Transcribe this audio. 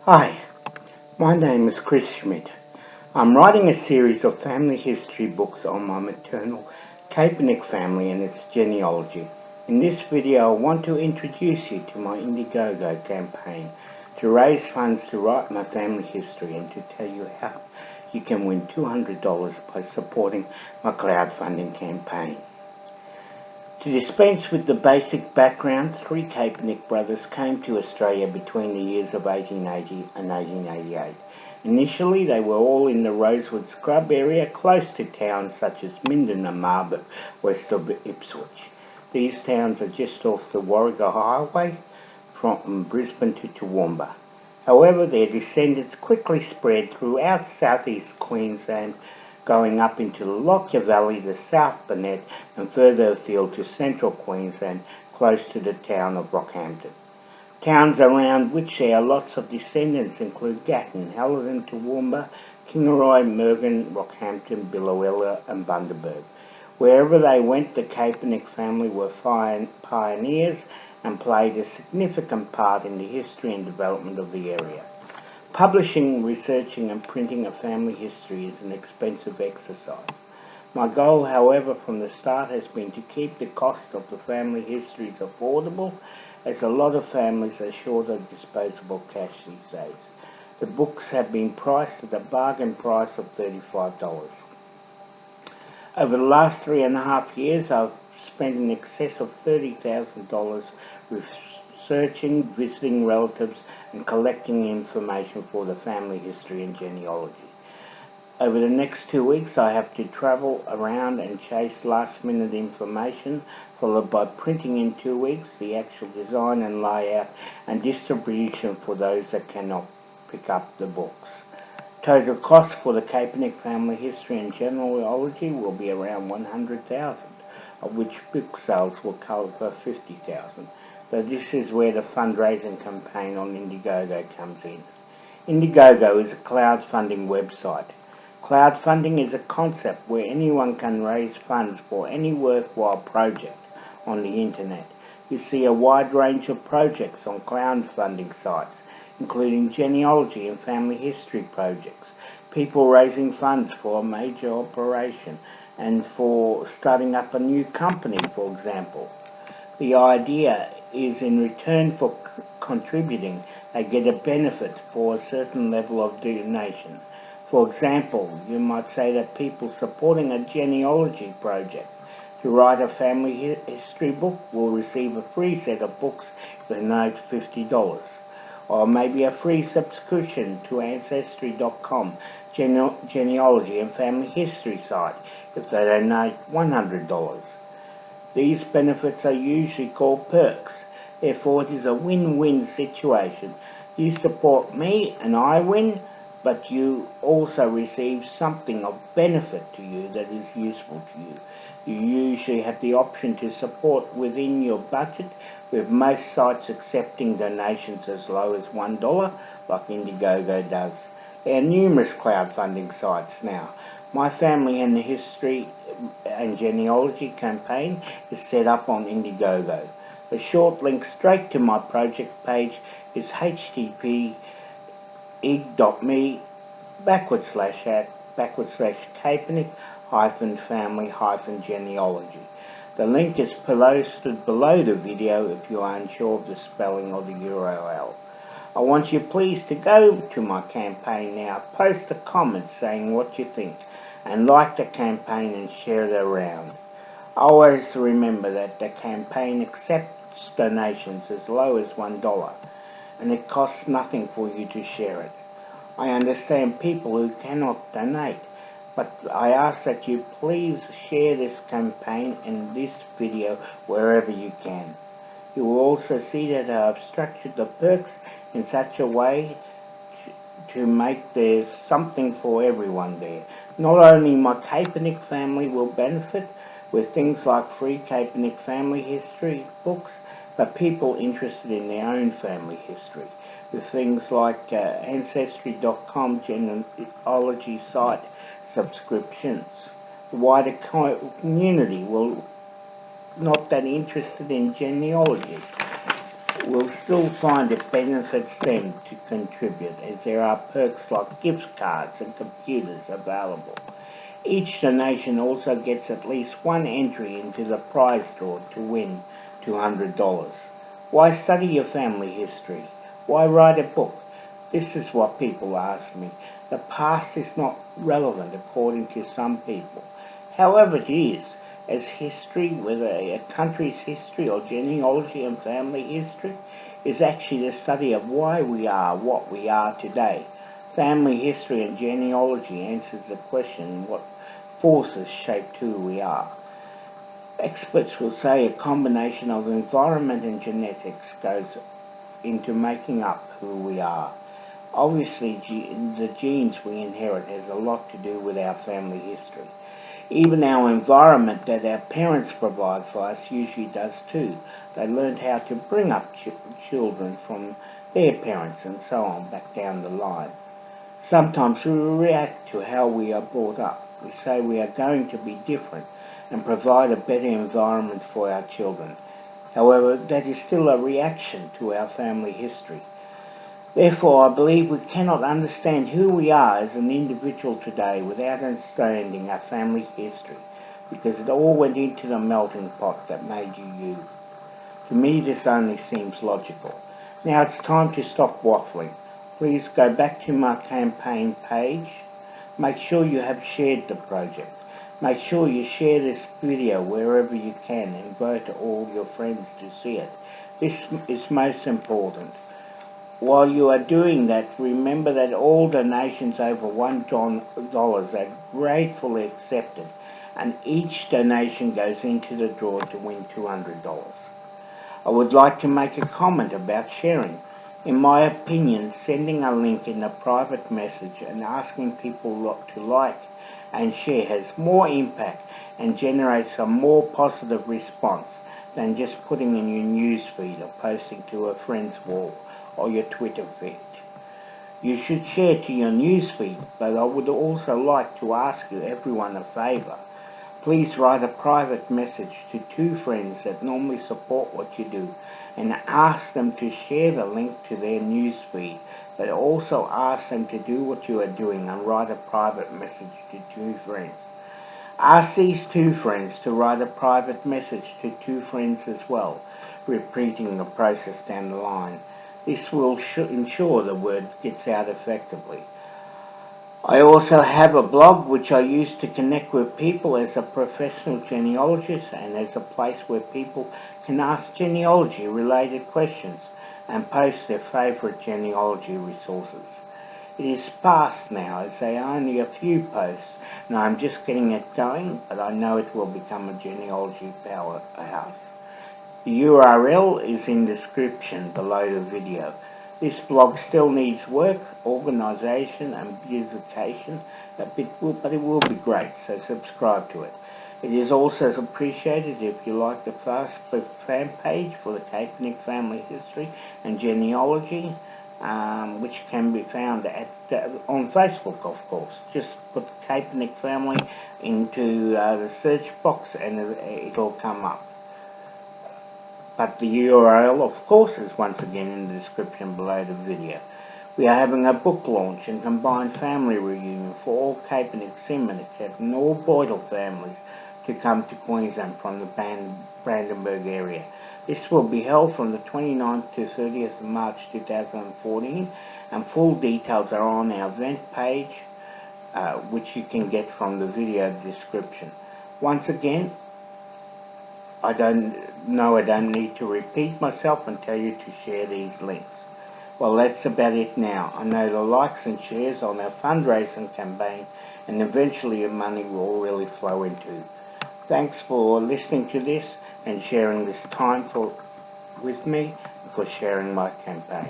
Hi, my name is Chris Schmidt. I'm writing a series of family history books on my maternal Kapernick family and its genealogy. In this video, I want to introduce you to my Indiegogo campaign to raise funds to write my family history and to tell you how you can win $200 by supporting my crowdfunding campaign. To dispense with the basic background, three Kapernick brothers came to Australia between the years of 1880 and 1888. Initially, they were all in the Rosewood Scrub area close to towns such as Minden and Marburg, west of Ipswich. These towns are just off the Warrego Highway from Brisbane to Toowomba. However, their descendants quickly spread throughout southeast Queensland, going up into the Lockyer Valley, the South Burnett, and further afield to Central Queensland, close to the town of Rockhampton. Towns around which there are lots of descendants include Gatton, Helidon, Toowomba, Kingaroy, Murgon, Rockhampton, Biloela, and Bundaberg. Wherever they went, the Kapernick family were pioneers and played a significant part in the history and development of the area. Publishing, researching and printing a family history is an expensive exercise. My goal, however, from the start has been to keep the cost of the family histories affordable, as a lot of families are short of disposable cash these days. The books have been priced at a bargain price of $35. Over the last 3.5 years, I've spent in excess of $30,000 researching, visiting relatives and collecting information for the family history and genealogy. Over the next 2 weeks I have to travel around and chase last minute information, followed by printing in 2 weeks, the actual design and layout and distribution for those that cannot pick up the books. Total cost for the Kapernick family history and genealogy will be around $100,000, of which book sales will cover $50,000. So this is where the fundraising campaign on Indiegogo comes in. Indiegogo is a crowdfunding website. Crowdfunding is a concept where anyone can raise funds for any worthwhile project on the internet. You see a wide range of projects on crowdfunding sites, including genealogy and family history projects, people raising funds for a major operation and for starting up a new company, for example. The idea is in return for contributing, they get a benefit for a certain level of donation. For example, you might say that people supporting a genealogy project to write a family history book will receive a free set of books if they donate $50, or maybe a free subscription to Ancestry.com genealogy and family history site if they donate $100. These benefits are usually called perks. Therefore, it is a win-win situation. You support me and I win, but you also receive something of benefit to you that is useful to you. You usually have the option to support within your budget, with most sites accepting donations as low as $1, like Indiegogo does. There are numerous crowdfunding sites now. My family and the history and genealogy campaign is set up on Indiegogo. The short link straight to my project page is http://Kapernick-family-genealogy. The link is posted below the video if you are unsure of the spelling or the URL. I want you please to go to my campaign now, post a comment saying what you think, and like the campaign and share it around. Always remember that the campaign accepts donations as low as $1, and it costs nothing for you to share it. I understand people who cannot donate, but I ask that you please share this campaign and this video wherever you can. You will also see that I have structured the perks in such a way to make there something for everyone there. Not only my Kapernick family will benefit with things like free Kapernick family history books, but people interested in their own family history with things like Ancestry.com genealogy site subscriptions. The wider community will not that interested in genealogy will still find it benefits them to contribute, as there are perks like gift cards and computers available. Each donation also gets at least one entry into the prize draw to win $200. Why study your family history? Why write a book? This is what people ask me. The past is not relevant according to some people. However, it is, as history, whether a country's history or genealogy and family history, is actually the study of why we are what we are today. Family history and genealogy answers the question what forces shaped who we are. Experts will say a combination of environment and genetics goes into making up who we are. Obviously, the genes we inherit has a lot to do with our family history. Even our environment that our parents provide for us usually does too. They learned how to bring up children from their parents and so on back down the line. Sometimes we react to how we are brought up. We say we are going to be different and provide a better environment for our children. However, that is still a reaction to our family history. Therefore, I believe we cannot understand who we are as an individual today without understanding our family history, because it all went into the melting pot that made you you. To me, this only seems logical. Now it's time to stop waffling. Please go back to my campaign page. Make sure you have shared the project. Make sure you share this video wherever you can and invite all your friends to see it. This is most important. While you are doing that, remember that all donations over $1 are gratefully accepted, and each donation goes into the draw to win $200. I would like to make a comment about sharing. In my opinion, sending a link in a private message and asking people to like and share has more impact and generates a more positive response than just putting in your newsfeed or posting to a friend's wall or your Twitter feed. You should share to your newsfeed, but I would also like to ask you everyone a favour. Please write a private message to 2 friends that normally support what you do and ask them to share the link to their newsfeed, but also ask them to do what you are doing and write a private message to 2 friends. Ask these 2 friends to write a private message to 2 friends as well, repeating the process down the line. This will ensure the word gets out effectively. I also have a blog which I use to connect with people as a professional genealogist and as a place where people can ask genealogy related questions and post their favourite genealogy resources. It is sparse now as there are only a few posts and I'm just getting it going, but I know it will become a genealogy powerhouse. The URL is in the description below the video. This blog still needs work, organisation and beautification, but it will be great, so subscribe to it. It is also appreciated if you like the Facebook fan page for the Kapernick family history and genealogy, which can be found on Facebook, of course. Just put Kapernick family into the search box and it'll come up. But the URL, of course, is once again in the description below the video. We are having a book launch and combined family reunion for all Kapernick Syndicate and all Boydell families to come to Queensland from the Bundaberg area. This will be held from the 29th to 30th of March 2014, and full details are on our event page, which you can get from the video description. Once again, I don't need to repeat myself and tell you to share these links. Well, that's about it now. I know the likes and shares on our fundraising campaign, and eventually your money will really flow into. Thanks for listening to this and sharing this time with me, for sharing my campaign.